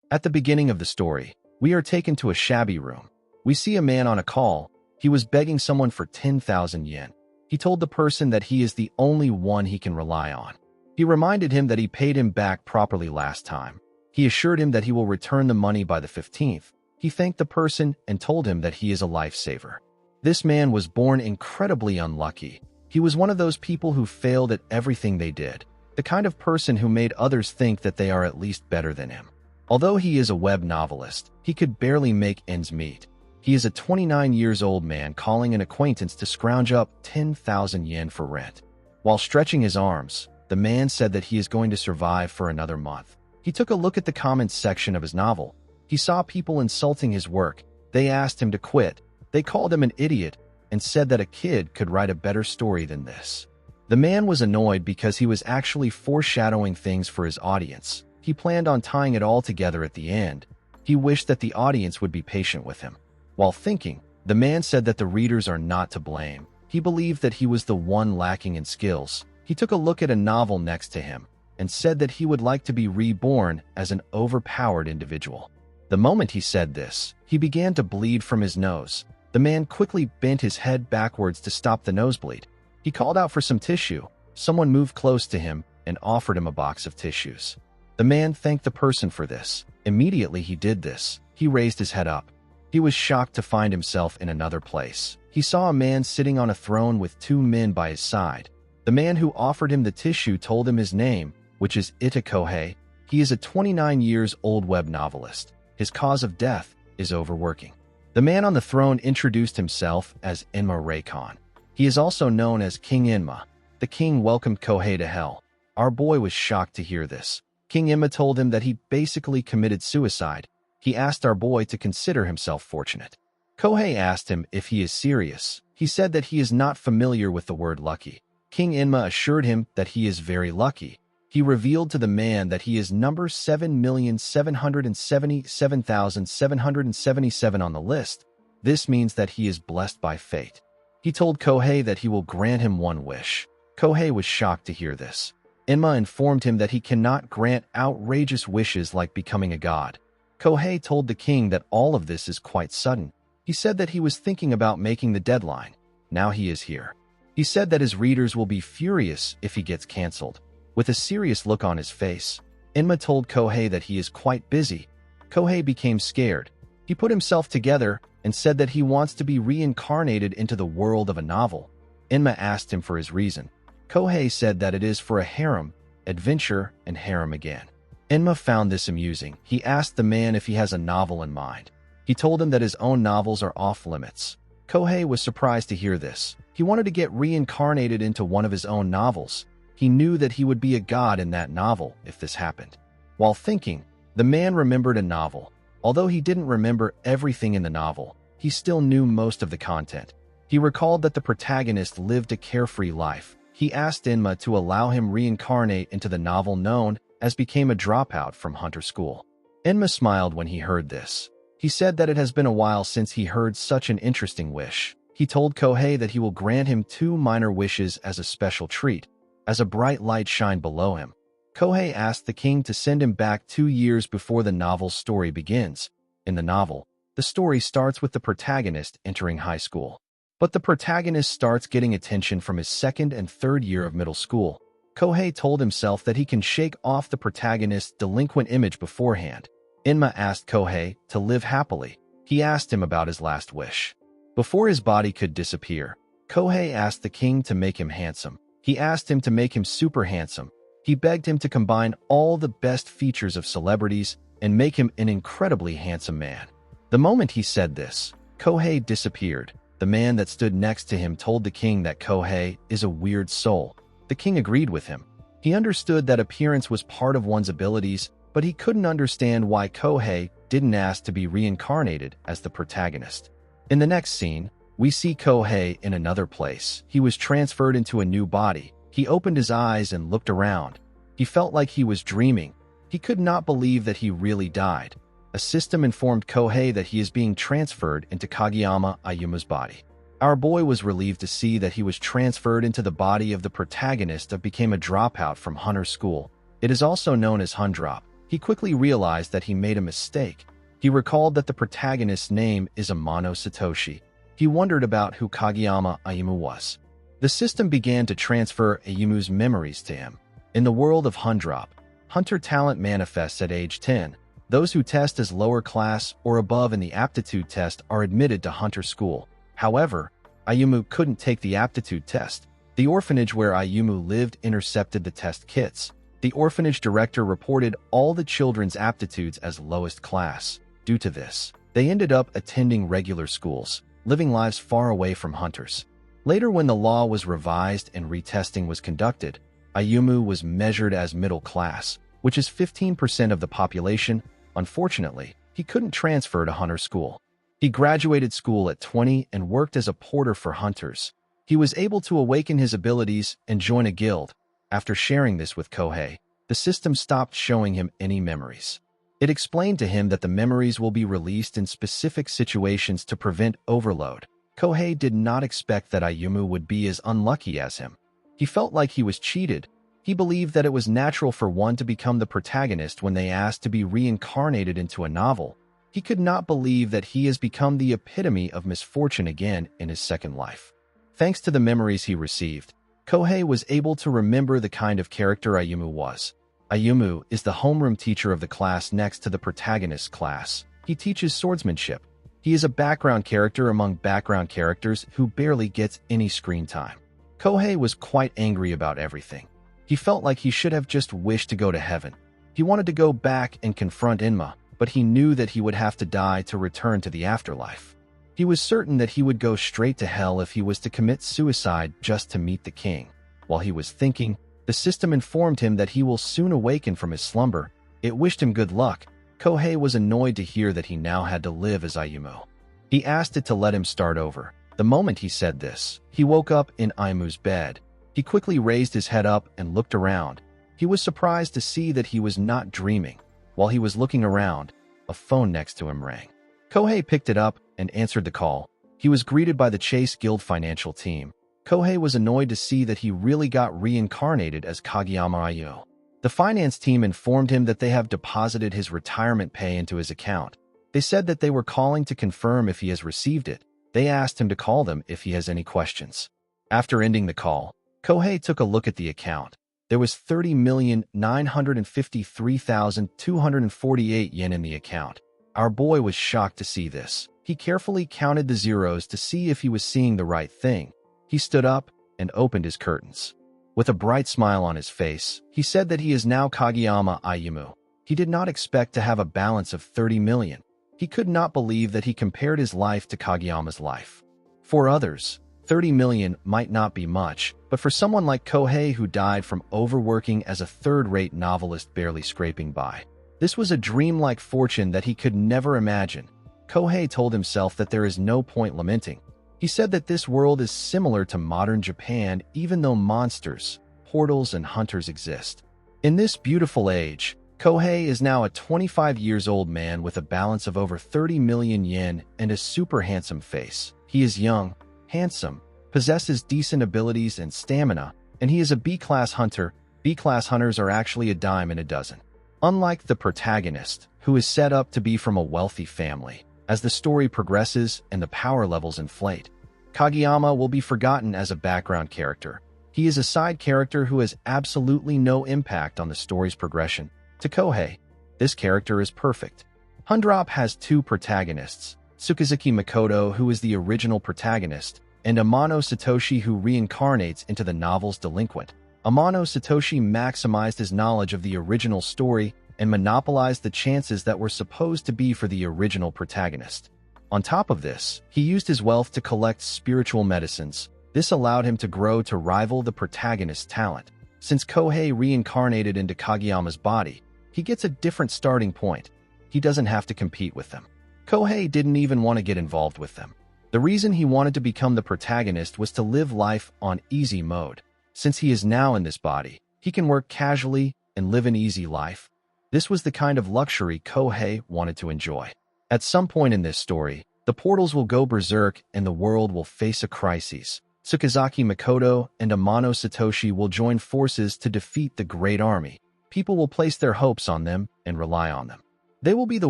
At the beginning of the story, we are taken to a shabby room. We see a man on a call. He was begging someone for 10,000 yen. He told the person that he is the only one he can rely on. He reminded him that he paid him back properly last time. He assured him that he will return the money by the 15th. He thanked the person and told him that he is a lifesaver. This man was born incredibly unlucky. He was one of those people who failed at everything they did, the kind of person who made others think that they are at least better than him. Although he is a web novelist, he could barely make ends meet. He is a 29-year-old man calling an acquaintance to scrounge up 10,000 yen for rent. While stretching his arms, the man said that he is going to survive for another month. He took a look at the comments section of his novel. He saw people insulting his work. They asked him to quit. They called him an idiot and said that a kid could write a better story than this. The man was annoyed because he was actually foreshadowing things for his audience. He planned on tying it all together at the end. He wished that the audience would be patient with him. While thinking, the man said that the readers are not to blame. He believed that he was the one lacking in skills. He took a look at a novel next to him and said that he would like to be reborn as an overpowered individual. The moment he said this, he began to bleed from his nose. The man quickly bent his head backwards to stop the nosebleed. He called out for some tissue. Someone moved close to him and offered him a box of tissues. The man thanked the person for this. Immediately he did this. He raised his head up. He was shocked to find himself in another place. He saw a man sitting on a throne with two men by his side. The man who offered him the tissue told him his name, which is Ita Kohei. He is a 29-year-old web novelist. His cause of death is overworking. The man on the throne introduced himself as Enma Reikon. He is also known as King Enma. The king welcomed Kohei to hell. Our boy was shocked to hear this. King Enma told him that he basically committed suicide. He asked our boy to consider himself fortunate. Kohei asked him if he is serious. He said that he is not familiar with the word lucky. King Enma assured him that he is very lucky. He revealed to the man that he is number 7,777,777 on the list. This means that he is blessed by fate. He told Kohei that he will grant him one wish. Kohei was shocked to hear this. Enma informed him that he cannot grant outrageous wishes like becoming a god. Kohei told the king that all of this is quite sudden. He said that he was thinking about making the deadline. Now he is here. He said that his readers will be furious if he gets cancelled. With a serious look on his face, Enma told Kohei that he is quite busy. Kohei became scared. He put himself together and said that he wants to be reincarnated into the world of a novel. Enma asked him for his reason. Kohei said that it is for a harem, adventure, and harem again. Enma found this amusing. He asked the man if he has a novel in mind. He told him that his own novels are off limits. Kohei was surprised to hear this. He wanted to get reincarnated into one of his own novels. He knew that he would be a god in that novel if this happened. While thinking, the man remembered a novel. Although he didn't remember everything in the novel, he still knew most of the content. He recalled that the protagonist lived a carefree life. He asked Enma to allow him reincarnate into the novel known as became a dropout from Hunter School. Enma smiled when he heard this. He said that it has been a while since he heard such an interesting wish. He told Kohei that he will grant him 2 minor wishes as a special treat. As a bright light shined below him, Kohei asked the king to send him back 2 years before the novel's story begins. In the novel, the story starts with the protagonist entering high school. But the protagonist starts getting attention from his 2nd and 3rd year of middle school. Kohei told himself that he can shake off the protagonist's delinquent image beforehand. Enma asked Kohei to live happily. He asked him about his last wish. Before his body could disappear, Kohei asked the king to make him handsome. He asked him to make him super handsome. He begged him to combine all the best features of celebrities and make him an incredibly handsome man. The moment he said this, Kohei disappeared. The man that stood next to him told the king that Kohei is a weird soul. The king agreed with him. He understood that appearance was part of one's abilities, but he couldn't understand why Kohei didn't ask to be reincarnated as the protagonist. In the next scene, we see Kohei in another place. He was transferred into a new body. He opened his eyes and looked around. He felt like he was dreaming. He could not believe that he really died. A system informed Kohei that he is being transferred into Kageyama Ayuma's body. Our boy was relieved to see that he was transferred into the body of the protagonist that became a dropout from Hunter School. It is also known as Hundrop. He quickly realized that he made a mistake. He recalled that the protagonist's name is Amano Satoshi. He wondered about who Kageyama Ayumu was. The system began to transfer Ayumu's memories to him. In the world of Hundrop, hunter talent manifests at age 10. Those who test as lower class or above in the aptitude test are admitted to hunter school. However, Ayumu couldn't take the aptitude test. The orphanage where Ayumu lived intercepted the test kits. The orphanage director reported all the children's aptitudes as lowest class. Due to this, they ended up attending regular schools, living lives far away from hunters. Later, when the law was revised and retesting was conducted, Ayumu was measured as middle class, which is 15% of the population. Unfortunately, he couldn't transfer to hunter school. He graduated school at 20 and worked as a porter for hunters. He was able to awaken his abilities and join a guild. After sharing this with Kohei, the system stopped showing him any memories. It explained to him that the memories will be released in specific situations to prevent overload. Kohei did not expect that Ayumu would be as unlucky as him. He felt like he was cheated. He believed that it was natural for one to become the protagonist when they asked to be reincarnated into a novel. He could not believe that he has become the epitome of misfortune again in his second life. Thanks to the memories he received, Kohei was able to remember the kind of character Ayumu was. Ayumu is the homeroom teacher of the class next to the protagonist's class. He teaches swordsmanship. He is a background character among background characters who barely gets any screen time. Kohei was quite angry about everything. He felt like he should have just wished to go to heaven. He wanted to go back and confront Inma, but he knew that he would have to die to return to the afterlife. He was certain that he would go straight to hell if he was to commit suicide just to meet the king. While he was thinking, the system informed him that he will soon awaken from his slumber. It wished him good luck. Kohei was annoyed to hear that he now had to live as Ayumu. He asked it to let him start over. The moment he said this, he woke up in Ayumu's bed. He quickly raised his head up and looked around. He was surprised to see that he was not dreaming. While he was looking around, a phone next to him rang. Kohei picked it up and answered the call. He was greeted by the Chase Guild financial team. Kohei was annoyed to see that he really got reincarnated as Kageyama Ayumu. The finance team informed him that they have deposited his retirement pay into his account. They said that they were calling to confirm if he has received it. They asked him to call them if he has any questions. After ending the call, Kohei took a look at the account. There was 30,953,248 yen in the account. Our boy was shocked to see this. He carefully counted the zeros to see if he was seeing the right thing. He stood up and opened his curtains. With a bright smile on his face, he said that he is now Kageyama Ayumu. He did not expect to have a balance of 30 million. He could not believe that he compared his life to Kageyama's life. For others, 30 million might not be much, but for someone like Kohei who died from overworking as a third-rate novelist barely scraping by, this was a dreamlike fortune that he could never imagine. Kohei told himself that there is no point lamenting. He said that this world is similar to modern Japan even though monsters, portals, and hunters exist. In this beautiful age, Kohei is now a 25-years-old man with a balance of over 30 million yen and a super handsome face. He is young, handsome, possesses decent abilities and stamina, and he is a B-class hunter. B-class hunters are actually a dime in a dozen. Unlike the protagonist, who is set up to be from a wealthy family, as the story progresses and the power levels inflate, Kageyama will be forgotten as a background character. He is a side character who has absolutely no impact on the story's progression. To Kohei, this character is perfect. Hundrop has two protagonists, Tsukazuki Makoto, who is the original protagonist, and Amano Satoshi, who reincarnates into the novel's delinquent. Amano Satoshi maximized his knowledge of the original story and monopolized the chances that were supposed to be for the original protagonist. On top of this, he used his wealth to collect spiritual medicines. This allowed him to grow to rival the protagonist's talent. Since Kohei reincarnated into Kageyama's body, he gets a different starting point. He doesn't have to compete with them. Kohei didn't even want to get involved with them. The reason he wanted to become the protagonist was to live life on easy mode. Since he is now in this body, he can work casually and live an easy life. This was the kind of luxury Kohei wanted to enjoy. At some point in this story, the portals will go berserk and the world will face a crisis. Tsukazuki Makoto and Amano Satoshi will join forces to defeat the Great Army. People will place their hopes on them and rely on them. They will be the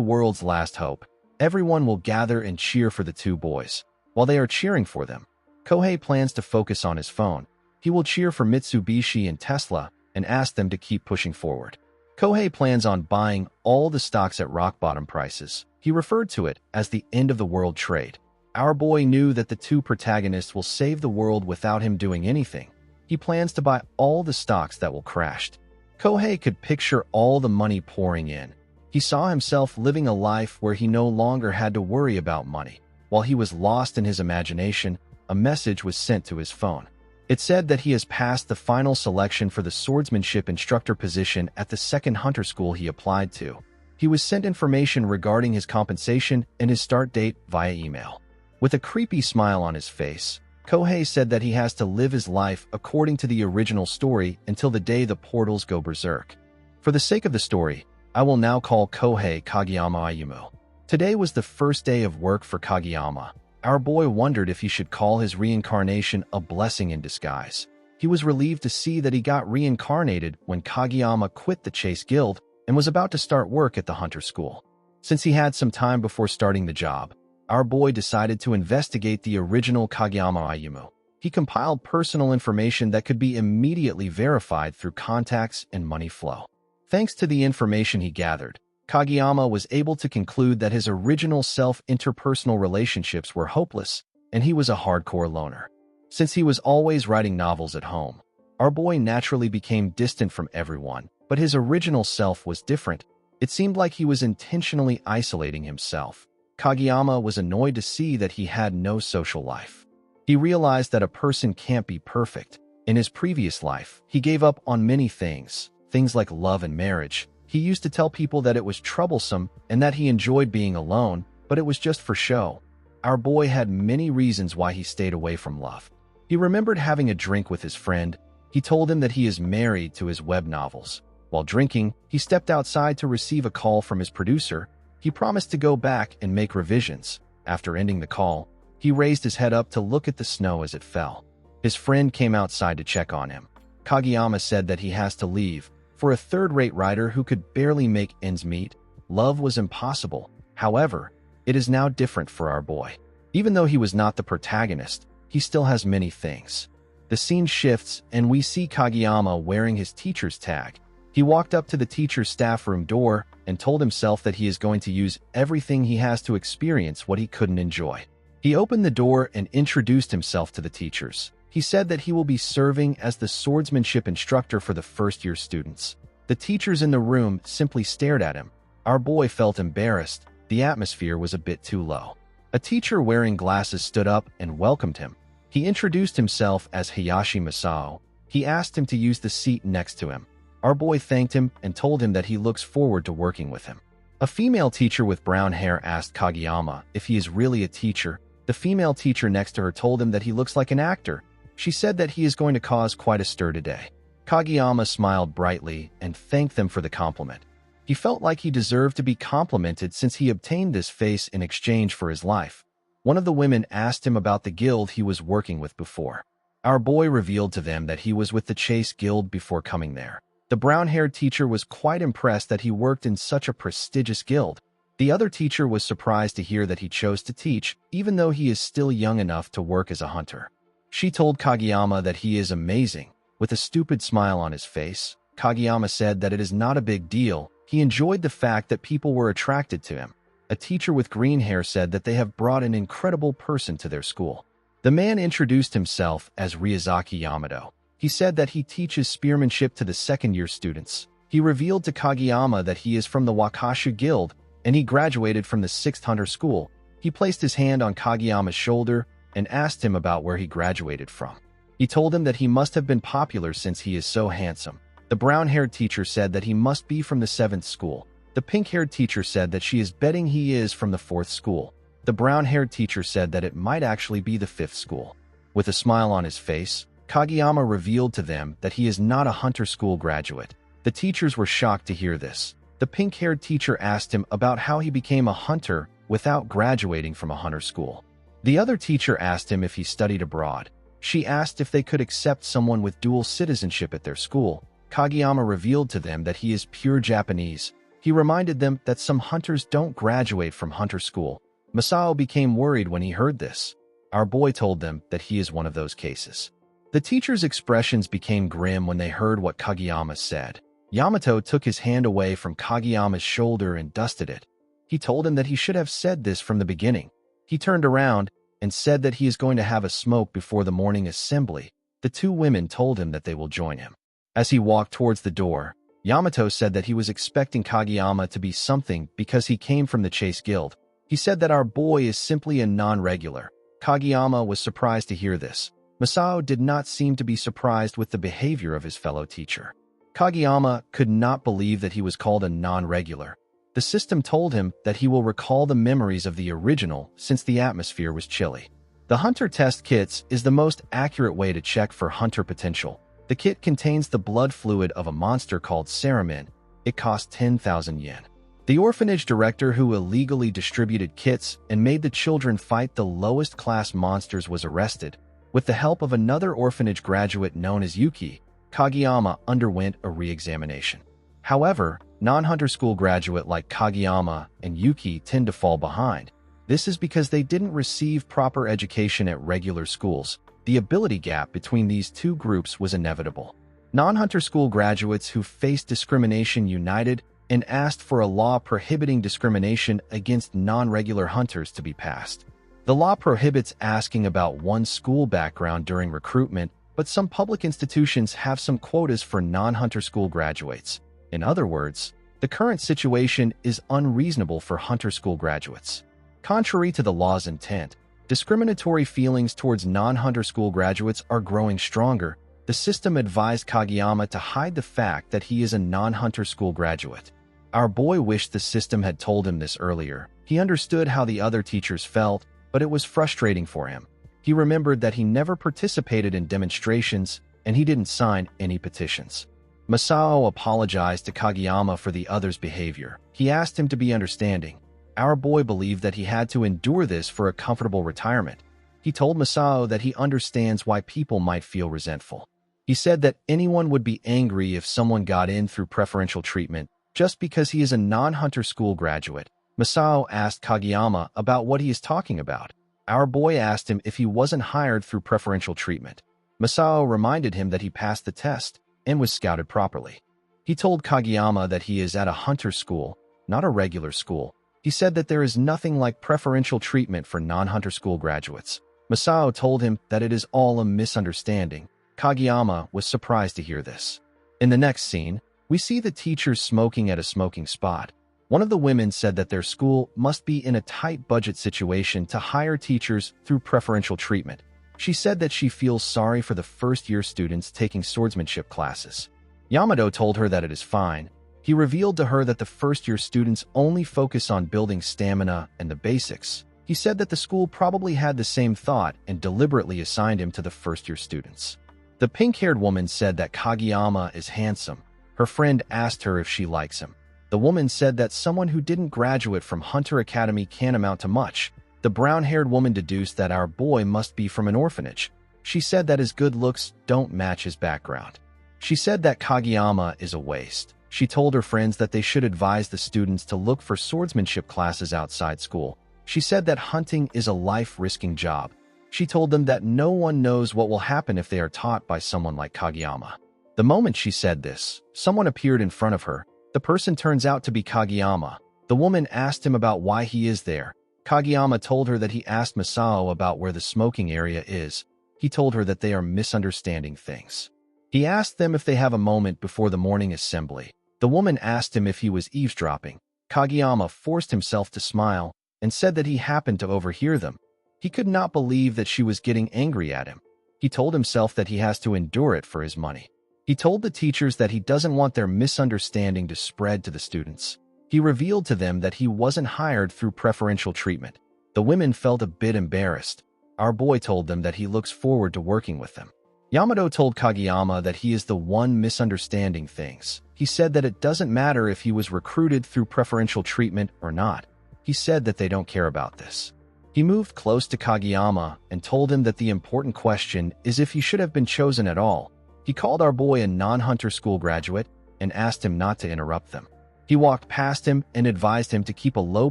world's last hope. Everyone will gather and cheer for the two boys. While they are cheering for them, Kohei plans to focus on his phone. He will cheer for Mitsubishi and Tesla and ask them to keep pushing forward. Kohei plans on buying all the stocks at rock-bottom prices. He referred to it as the end of the world trade. Our boy knew that the two protagonists will save the world without him doing anything. He plans to buy all the stocks that will crash. Kohei could picture all the money pouring in. He saw himself living a life where he no longer had to worry about money. While he was lost in his imagination, a message was sent to his phone. It said that he has passed the final selection for the swordsmanship instructor position at the second hunter school he applied to. He was sent information regarding his compensation and his start date via email. With a creepy smile on his face, Kohei said that he has to live his life according to the original story until the day the portals go berserk. For the sake of the story, I will now call Kohei Kageyama Ayumu. Today was the first day of work for Kageyama. Our boy wondered if he should call his reincarnation a blessing in disguise. He was relieved to see that he got reincarnated when Kageyama quit the Chase Guild and was about to start work at the Hunter School. Since he had some time before starting the job, our boy decided to investigate the original Kageyama Ayumu. He compiled personal information that could be immediately verified through contacts and money flow. Thanks to the information he gathered, Kageyama was able to conclude that his original self-interpersonal relationships were hopeless, and he was a hardcore loner. Since he was always writing novels at home, our boy naturally became distant from everyone, but his original self was different. It seemed like he was intentionally isolating himself. Kageyama was annoyed to see that he had no social life. He realized that a person can't be perfect. In his previous life, he gave up on many things like love and marriage. He used to tell people that it was troublesome and that he enjoyed being alone, but it was just for show. Our boy had many reasons why he stayed away from love. He remembered having a drink with his friend. He told him that he is married to his web novels. While drinking, he stepped outside to receive a call from his producer. He promised to go back and make revisions. After ending the call, he raised his head up to look at the snow as it fell. His friend came outside to check on him. Kageyama said that he has to leave. For a third-rate writer who could barely make ends meet, love was impossible. However, it is now different for our boy. Even though he was not the protagonist, he still has many things. The scene shifts, and we see Kageyama wearing his teacher's tag. He walked up to the teacher's staff room door and told himself that he is going to use everything he has to experience what he couldn't enjoy. He opened the door and introduced himself to the teachers. He said that he will be serving as the swordsmanship instructor for the first-year students. The teachers in the room simply stared at him. Our boy felt embarrassed. The atmosphere was a bit too low. A teacher wearing glasses stood up and welcomed him. He introduced himself as Hayashi Masao. He asked him to use the seat next to him. Our boy thanked him and told him that he looks forward to working with him. A female teacher with brown hair asked Kageyama if he is really a teacher. The female teacher next to her told him that he looks like an actor. She said that he is going to cause quite a stir today. Kageyama smiled brightly and thanked them for the compliment. He felt like he deserved to be complimented since he obtained this face in exchange for his life. One of the women asked him about the guild he was working with before. Our boy revealed to them that he was with the Chase Guild before coming there. The brown-haired teacher was quite impressed that he worked in such a prestigious guild. The other teacher was surprised to hear that he chose to teach, even though he is still young enough to work as a hunter. She told Kageyama that he is amazing. With a stupid smile on his face, Kageyama said that it is not a big deal. He enjoyed the fact that people were attracted to him. A teacher with green hair said that they have brought an incredible person to their school. The man introduced himself as Ryazaki Yamato. He said that he teaches spearmanship to the second-year students. He revealed to Kageyama that he is from the Wakashu Guild, and he graduated from the 6th Hunter School. He placed his hand on Kageyama's shoulder and asked him about where he graduated from. He told him that he must have been popular since he is so handsome. The brown-haired teacher said that he must be from the 7th school. The pink-haired teacher said that she is betting he is from the 4th school. The brown-haired teacher said that it might actually be the 5th school. With a smile on his face, Kageyama revealed to them that he is not a hunter school graduate. The teachers were shocked to hear this. The pink-haired teacher asked him about how he became a hunter without graduating from a hunter school. The other teacher asked him if he studied abroad. She asked if they could accept someone with dual citizenship at their school. Kageyama revealed to them that he is pure Japanese. He reminded them that some hunters don't graduate from hunter school. Masao became worried when he heard this. Our boy told them that he is one of those cases. The teacher's expressions became grim when they heard what Kageyama said. Yamato took his hand away from Kageyama's shoulder and dusted it. He told him that he should have said this from the beginning. He turned around and said that he is going to have a smoke before the morning assembly. The two women told him that they will join him. As he walked towards the door, Yamato said that he was expecting Kageyama to be something because he came from the Chase Guild. He said that our boy is simply a non-regular. Kageyama was surprised to hear this. Masao did not seem to be surprised with the behavior of his fellow teacher. Kageyama could not believe that he was called a non-regular. The system told him that he will recall the memories of the original since the atmosphere was chilly. The Hunter Test Kits is the most accurate way to check for hunter potential. The kit contains the blood fluid of a monster called Saramin. It cost 10,000 yen. The orphanage director who illegally distributed kits and made the children fight the lowest class monsters was arrested. With the help of another orphanage graduate known as Yuki, Kageyama underwent a re-examination. However, non-hunter school graduate like Kageyama and Yuki tend to fall behind. This is because they didn't receive proper education at regular schools. The ability gap between these two groups was inevitable. Non-hunter school graduates who faced discrimination united and asked for a law prohibiting discrimination against non-regular hunters to be passed. The law prohibits asking about one's school background during recruitment, but some public institutions have some quotas for non-hunter school graduates. In other words, the current situation is unreasonable for hunter school graduates. Contrary to the law's intent, discriminatory feelings towards non-hunter school graduates are growing stronger. The system advised Kageyama to hide the fact that he is a non-hunter school graduate. Our boy wished the system had told him this earlier. He understood how the other teachers felt, but it was frustrating for him. He remembered that he never participated in demonstrations and he didn't sign any petitions. Masao apologized to Kageyama for the other's behavior. He asked him to be understanding. Our boy believed that he had to endure this for a comfortable retirement. He told Masao that he understands why people might feel resentful. He said that anyone would be angry if someone got in through preferential treatment just because he is a non-hunter school graduate. Masao asked Kageyama about what he is talking about. Our boy asked him if he wasn't hired through preferential treatment. Masao reminded him that he passed the test and was scouted properly. He told Kageyama that he is at a hunter school, not a regular school. He said that there is nothing like preferential treatment for non-hunter school graduates. Masao told him that it is all a misunderstanding. Kageyama was surprised to hear this. In the next scene, we see the teachers smoking at a smoking spot. One of the women said that their school must be in a tight budget situation to hire teachers through preferential treatment. She said that she feels sorry for the first-year students taking swordsmanship classes. Yamato told her that it is fine. He revealed to her that the first-year students only focus on building stamina and the basics. He said that the school probably had the same thought and deliberately assigned him to the first-year students. The pink-haired woman said that Kageyama is handsome. Her friend asked her if she likes him. The woman said that someone who didn't graduate from Hunter Academy can't amount to much. The brown-haired woman deduced that our boy must be from an orphanage. She said that his good looks don't match his background. She said that Kageyama is a waste. She told her friends that they should advise the students to look for swordsmanship classes outside school. She said that hunting is a life-risking job. She told them that no one knows what will happen if they are taught by someone like Kageyama. The moment she said this, someone appeared in front of her. The person turns out to be Kageyama. The woman asked him about why he is there. Kageyama told her that he asked Masao about where the smoking area is. He told her that they are misunderstanding things. He asked them if they have a moment before the morning assembly. The woman asked him if he was eavesdropping. Kageyama forced himself to smile and said that he happened to overhear them. He could not believe that she was getting angry at him. He told himself that he has to endure it for his money. He told the teachers that he doesn't want their misunderstanding to spread to the students. He revealed to them that he wasn't hired through preferential treatment. The women felt a bit embarrassed. Our boy told them that he looks forward to working with them. Yamato told Kageyama that he is the one misunderstanding things. He said that it doesn't matter if he was recruited through preferential treatment or not. He said that they don't care about this. He moved close to Kageyama and told him that the important question is if he should have been chosen at all. He called our boy a non-hunter school graduate and asked him not to interrupt them. He walked past him and advised him to keep a low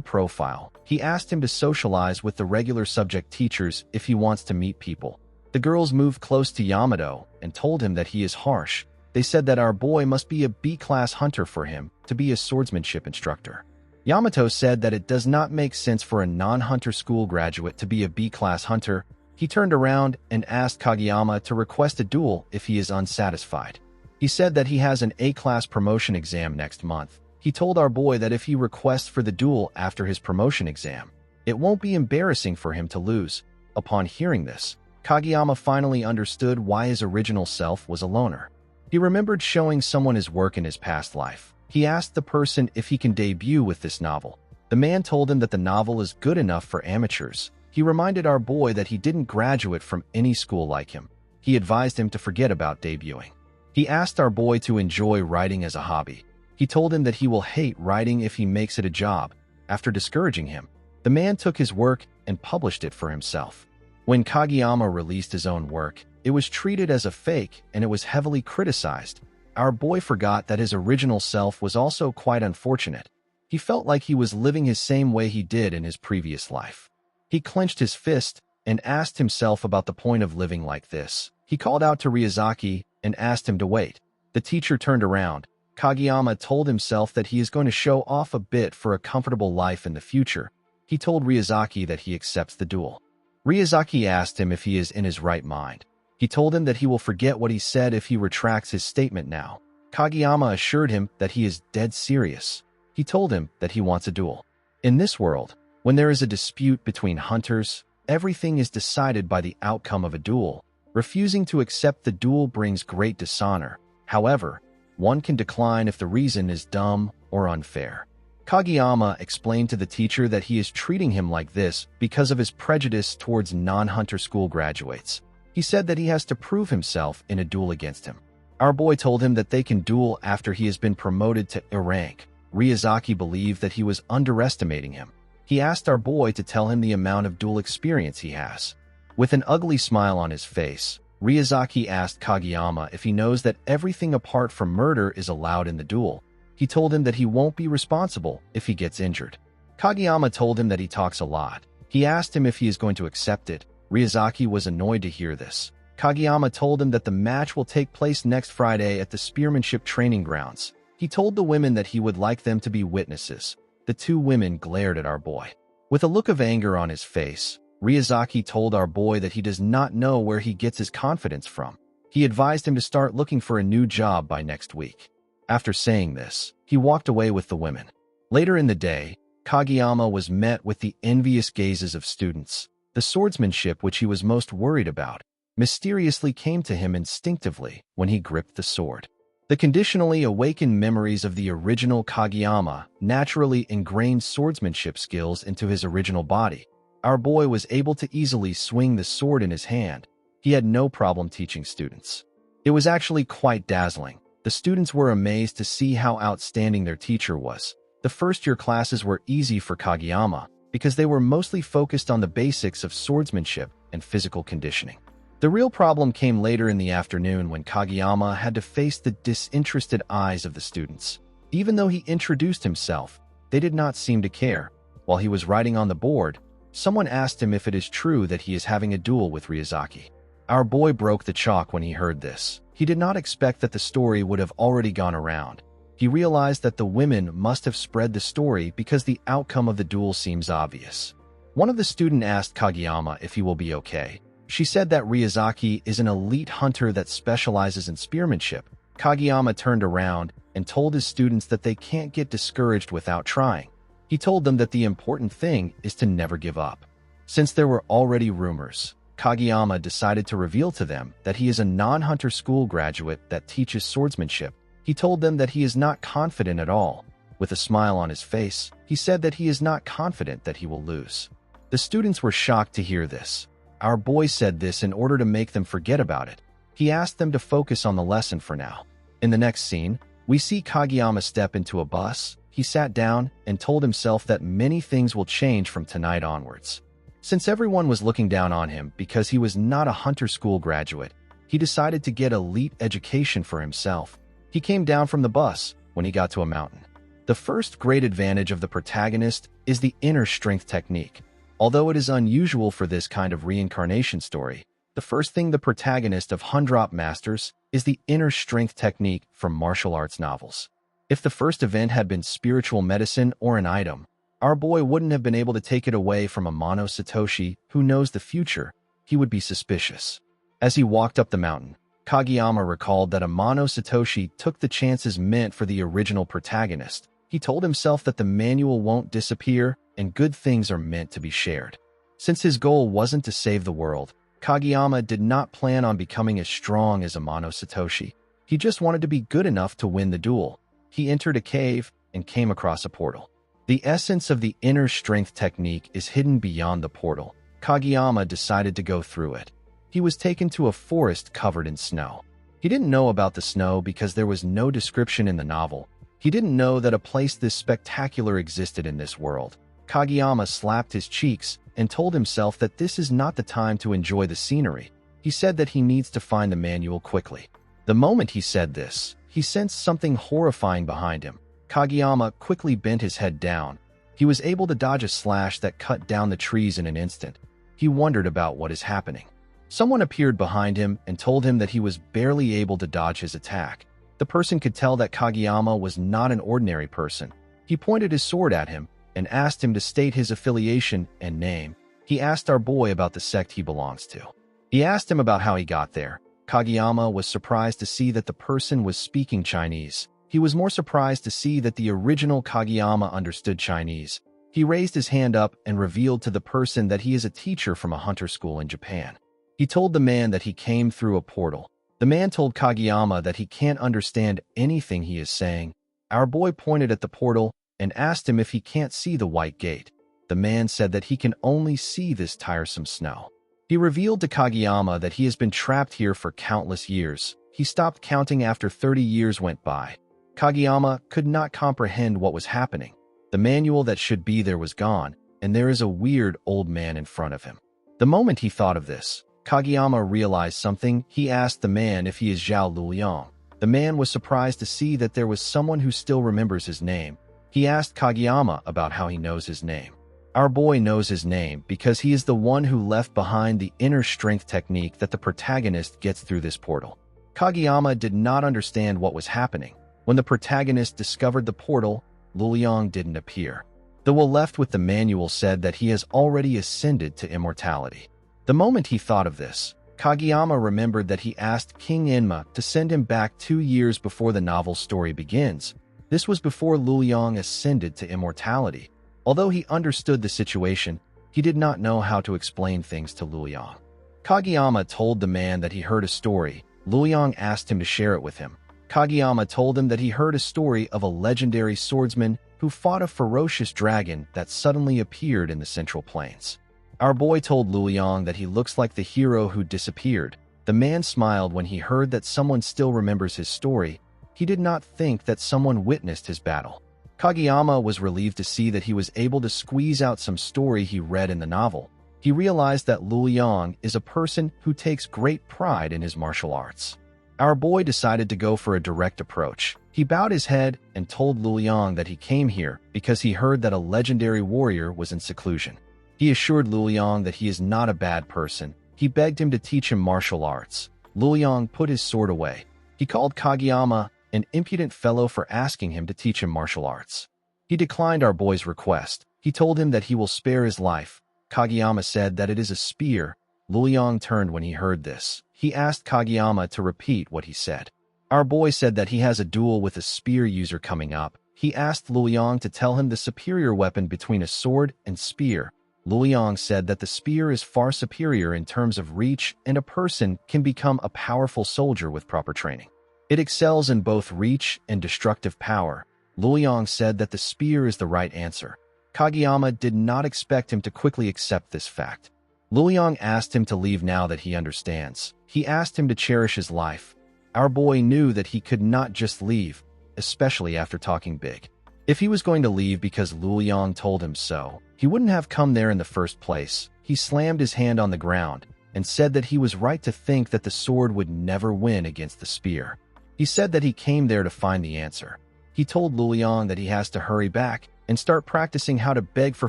profile. He asked him to socialize with the regular subject teachers if he wants to meet people. The girls moved close to Yamato and told him that he is harsh. They said that our boy must be a B-class hunter for him to be a swordsmanship instructor. Yamato said that it does not make sense for a non-hunter school graduate to be a B-class hunter. He turned around and asked Kageyama to request a duel if he is unsatisfied. He said that he has an A-class promotion exam next month. He told our boy that if he requests for the duel after his promotion exam, it won't be embarrassing for him to lose. Upon hearing this, Kageyama finally understood why his original self was a loner. He remembered showing someone his work in his past life. He asked the person if he can debut with this novel. The man told him that the novel is good enough for amateurs. He reminded our boy that he didn't graduate from any school like him. He advised him to forget about debuting. He asked our boy to enjoy writing as a hobby. He told him that he will hate writing if he makes it a job. After discouraging him, the man took his work and published it for himself. When Kageyama released his own work, it was treated as a fake and it was heavily criticized. Our boy forgot that his original self was also quite unfortunate. He felt like he was living his same way he did in his previous life. He clenched his fist and asked himself about the point of living like this. He called out to Ryuzaki and asked him to wait. The teacher turned around. Kageyama told himself that he is going to show off a bit for a comfortable life in the future. He told Ryuzaki that he accepts the duel. Ryuzaki asked him if he is in his right mind. He told him that he will forget what he said if he retracts his statement now. Kageyama assured him that he is dead serious. He told him that he wants a duel. In this world, when there is a dispute between hunters, everything is decided by the outcome of a duel. Refusing to accept the duel brings great dishonor. However, one can decline if the reason is dumb or unfair. Kageyama explained to the teacher that he is treating him like this because of his prejudice towards non-hunter school graduates. He said that he has to prove himself in a duel against him. Our boy told him that they can duel after he has been promoted to A rank. Ryuzaki believed that he was underestimating him. He asked our boy to tell him the amount of duel experience he has. With an ugly smile on his face, Ryuzaki asked Kageyama if he knows that everything apart from murder is allowed in the duel. He told him that he won't be responsible if he gets injured. Kageyama told him that he talks a lot. He asked him if he is going to accept it. Ryuzaki was annoyed to hear this. Kageyama told him that the match will take place next Friday at the Spearmanship training grounds. He told the women that he would like them to be witnesses. The two women glared at our boy. With a look of anger on his face, Ryuzaki told our boy that he does not know where he gets his confidence from. He advised him to start looking for a new job by next week. After saying this, he walked away with the women. Later in the day, Kageyama was met with the envious gazes of students. The swordsmanship which he was most worried about mysteriously came to him instinctively when he gripped the sword. The conditionally awakened memories of the original Kageyama naturally ingrained swordsmanship skills into his original body. Our boy was able to easily swing the sword in his hand. He had no problem teaching students. It was actually quite dazzling. The students were amazed to see how outstanding their teacher was. The first-year classes were easy for Kageyama because they were mostly focused on the basics of swordsmanship and physical conditioning. The real problem came later in the afternoon when Kageyama had to face the disinterested eyes of the students. Even though he introduced himself, they did not seem to care. While he was writing on the board, someone asked him if it is true that he is having a duel with Ryuzaki. Our boy broke the chalk when he heard this. He did not expect that the story would have already gone around. He realized that the women must have spread the story because the outcome of the duel seems obvious. One of the students asked Kageyama if he will be okay. She said that Ryuzaki is an elite hunter that specializes in spearmanship. Kageyama turned around and told his students that they can't get discouraged without trying. He told them that the important thing is to never give up. Since there were already rumors, Kageyama decided to reveal to them that he is a non-hunter school graduate that teaches swordsmanship. He told them that he is not confident at all. With a smile on his face, he said that he is not confident that he will lose. The students were shocked to hear this. Our boy said this in order to make them forget about it. He asked them to focus on the lesson for now. In the next scene, we see Kageyama step into a bus. He sat down and told himself that many things will change from tonight onwards. Since everyone was looking down on him because he was not a hunter school graduate, He decided to get elite education for himself. He came down from the bus when he got to a mountain. The first great advantage of the protagonist is the inner strength technique. Although it is unusual for this kind of reincarnation story, the first thing the protagonist of Hundrop masters is the inner strength technique from martial arts novels. If the first event had been spiritual medicine or an item, our boy wouldn't have been able to take it away from a Mono Satoshi who knows the future. He would be suspicious. As he walked up the mountain, Kageyama recalled that a Mono Satoshi took the chances meant for the original protagonist. He told himself that the manual won't disappear and good things are meant to be shared. Since his goal wasn't to save the world, Kageyama did not plan on becoming as strong as a Mono Satoshi. He just wanted to be good enough to win the duel. He entered a cave and came across a portal. The essence of the inner strength technique is hidden beyond the portal. Kageyama decided to go through it. He was taken to a forest covered in snow. He didn't know about the snow because there was no description in the novel. He didn't know that a place this spectacular existed in this world. Kageyama slapped his cheeks and told himself that this is not the time to enjoy the scenery. He said that he needs to find the manual quickly. The moment he said this, he sensed something horrifying behind him. Kageyama quickly bent his head down. He was able to dodge a slash that cut down the trees in an instant. He wondered about what is happening. Someone appeared behind him and told him that he was barely able to dodge his attack. The person could tell that Kageyama was not an ordinary person. He pointed his sword at him and asked him to state his affiliation and name. He asked our boy about the sect he belongs to. He asked him about how he got there. Kageyama was surprised to see that the person was speaking Chinese. He was more surprised to see that the original Kageyama understood Chinese. He raised his hand up and revealed to the person that he is a teacher from a hunter school in Japan. He told the man that he came through a portal. The man told Kageyama that he can't understand anything he is saying. Our boy pointed at the portal and asked him if he can't see the white gate. The man said that he can only see this tiresome snow. He revealed to Kageyama that he has been trapped here for countless years. He stopped counting after 30 years went by. Kageyama could not comprehend what was happening. The manual that should be there was gone, and there is a weird old man in front of him. The moment he thought of this, Kageyama realized something. He asked the man if he is Zhao Luliang. The man was surprised to see that there was someone who still remembers his name. He asked Kageyama about how he knows his name. Our boy knows his name because he is the one who left behind the inner strength technique that the protagonist gets through this portal. Kageyama did not understand what was happening. When the protagonist discovered the portal, Luliang didn't appear. The one left with the manual said that he has already ascended to immortality. The moment he thought of this, Kageyama remembered that he asked King Enma to send him back 2 years before the novel's story begins. This was before Luliang ascended to immortality. Although he understood the situation, he did not know how to explain things to Luliang. Kageyama told the man that he heard a story. Luliang asked him to share it with him. Kageyama told him that he heard a story of a legendary swordsman who fought a ferocious dragon that suddenly appeared in the Central Plains. Our boy told Luliang that he looks like the hero who disappeared. The man smiled when he heard that someone still remembers his story. He did not think that someone witnessed his battle. Kageyama was relieved to see that he was able to squeeze out some story he read in the novel. He realized that Luliang is a person who takes great pride in his martial arts. Our boy decided to go for a direct approach. He bowed his head and told Luliang that he came here because he heard that a legendary warrior was in seclusion. He assured Luliang that he is not a bad person. He begged him to teach him martial arts. Luliang put his sword away. He called Kageyama an impudent fellow for asking him to teach him martial arts. He declined our boy's request. He told him that he will spare his life. Kageyama said that it is a spear. Luliang turned when he heard this. He asked Kageyama to repeat what he said. Our boy said that he has a duel with a spear user coming up. He asked Luliang to tell him the superior weapon between a sword and spear. Luliang said that the spear is far superior in terms of reach and a person can become a powerful soldier with proper training. It excels in both reach and destructive power. Luliang said that the spear is the right answer. Kageyama did not expect him to quickly accept this fact. Luliang asked him to leave now that he understands. He asked him to cherish his life. Our boy knew that he could not just leave, especially after talking big. If he was going to leave because Luliang told him so, he wouldn't have come there in the first place. He slammed his hand on the ground and said that he was right to think that the sword would never win against the spear. He said that he came there to find the answer. He told Luliang that he has to hurry back and start practicing how to beg for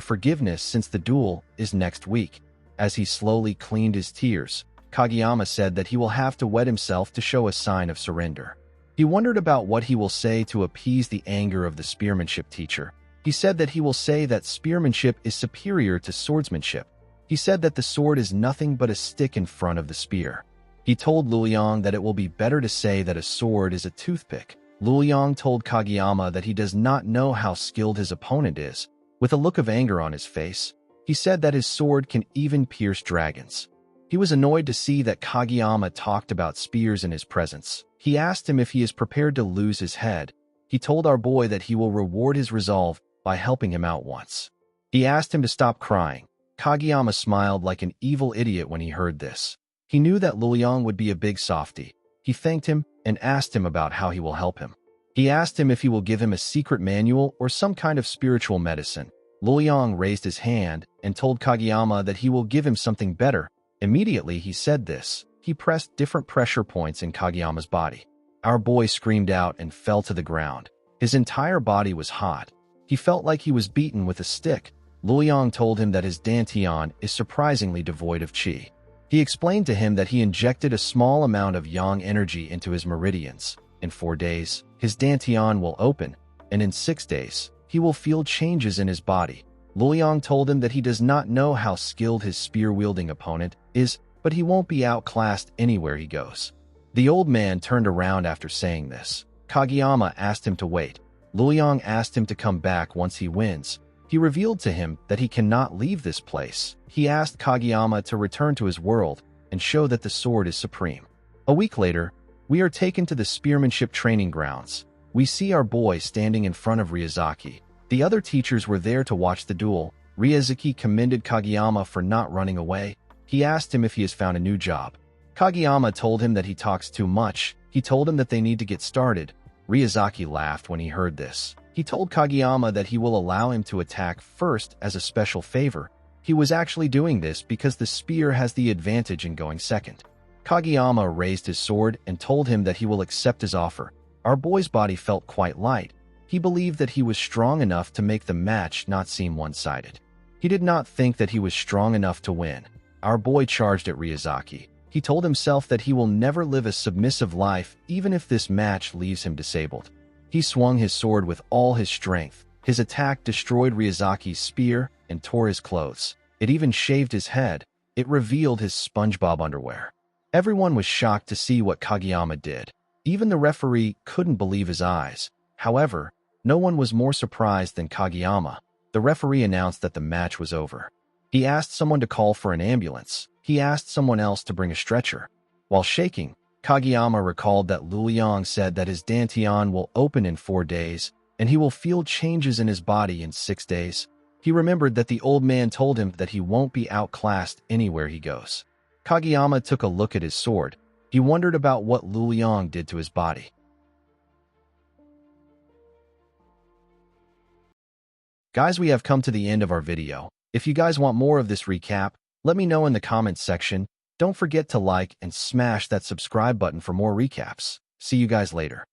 forgiveness since the duel is next week. As he slowly cleaned his tears, Kageyama said that he will have to wet himself to show a sign of surrender. He wondered about what he will say to appease the anger of the spearmanship teacher. He said that he will say that spearmanship is superior to swordsmanship. He said that the sword is nothing but a stick in front of the spear. He told Luliang that it will be better to say that a sword is a toothpick. Luliang told Kageyama that he does not know how skilled his opponent is. With a look of anger on his face, he said that his sword can even pierce dragons. He was annoyed to see that Kageyama talked about spears in his presence. He asked him if he is prepared to lose his head. He told our boy that he will reward his resolve by helping him out once. He asked him to stop crying. Kageyama smiled like an evil idiot when he heard this. He knew that Luliang would be a big softie. He thanked him and asked him about how he will help him. He asked him if he will give him a secret manual or some kind of spiritual medicine. Luliang raised his hand and told Kageyama that he will give him something better. Immediately he said this, he pressed different pressure points in Kageyama's body. Our boy screamed out and fell to the ground. His entire body was hot. He felt like he was beaten with a stick. Luliang told him that his dantian is surprisingly devoid of qi. He explained to him that he injected a small amount of yang energy into his meridians. In 4 days, his dantian will open, and in 6 days, he will feel changes in his body. Luliang told him that he does not know how skilled his spear-wielding opponent is, but he won't be outclassed anywhere he goes. The old man turned around after saying this. Kageyama asked him to wait. Luliang asked him to come back once he wins. He revealed to him that he cannot leave this place. He asked Kageyama to return to his world and show that the sword is supreme. A week later, we are taken to the spearmanship training grounds. We see our boy standing in front of Ryazaki. The other teachers were there to watch the duel. Ryazaki commended Kageyama for not running away. He asked him if he has found a new job. Kageyama told him that he talks too much. He told him that they need to get started. Ryazaki laughed when he heard this. He told Kageyama that he will allow him to attack first as a special favor. He was actually doing this because the spear has the advantage in going second. Kageyama raised his sword and told him that he will accept his offer. Our boy's body felt quite light. He believed that he was strong enough to make the match not seem one-sided. He did not think that he was strong enough to win. Our boy charged at Ryazaki. He told himself that he will never live a submissive life even if this match leaves him disabled. He swung his sword with all his strength. His attack destroyed Ryazaki's spear and tore his clothes. It even shaved his head. It revealed his SpongeBob underwear. Everyone was shocked to see what Kageyama did. Even the referee couldn't believe his eyes. However, no one was more surprised than Kageyama. The referee announced that the match was over. He asked someone to call for an ambulance. He asked someone else to bring a stretcher. While shaking, Kageyama recalled that Luliang said that his dantian will open in 4 days, and he will feel changes in his body in 6 days. He remembered that the old man told him that he won't be outclassed anywhere he goes. Kageyama took a look at his sword. He wondered about what Luliang did to his body. Guys, we have come to the end of our video. If you guys want more of this recap, let me know in the comments section. Don't forget to like and smash that subscribe button for more recaps. See you guys later.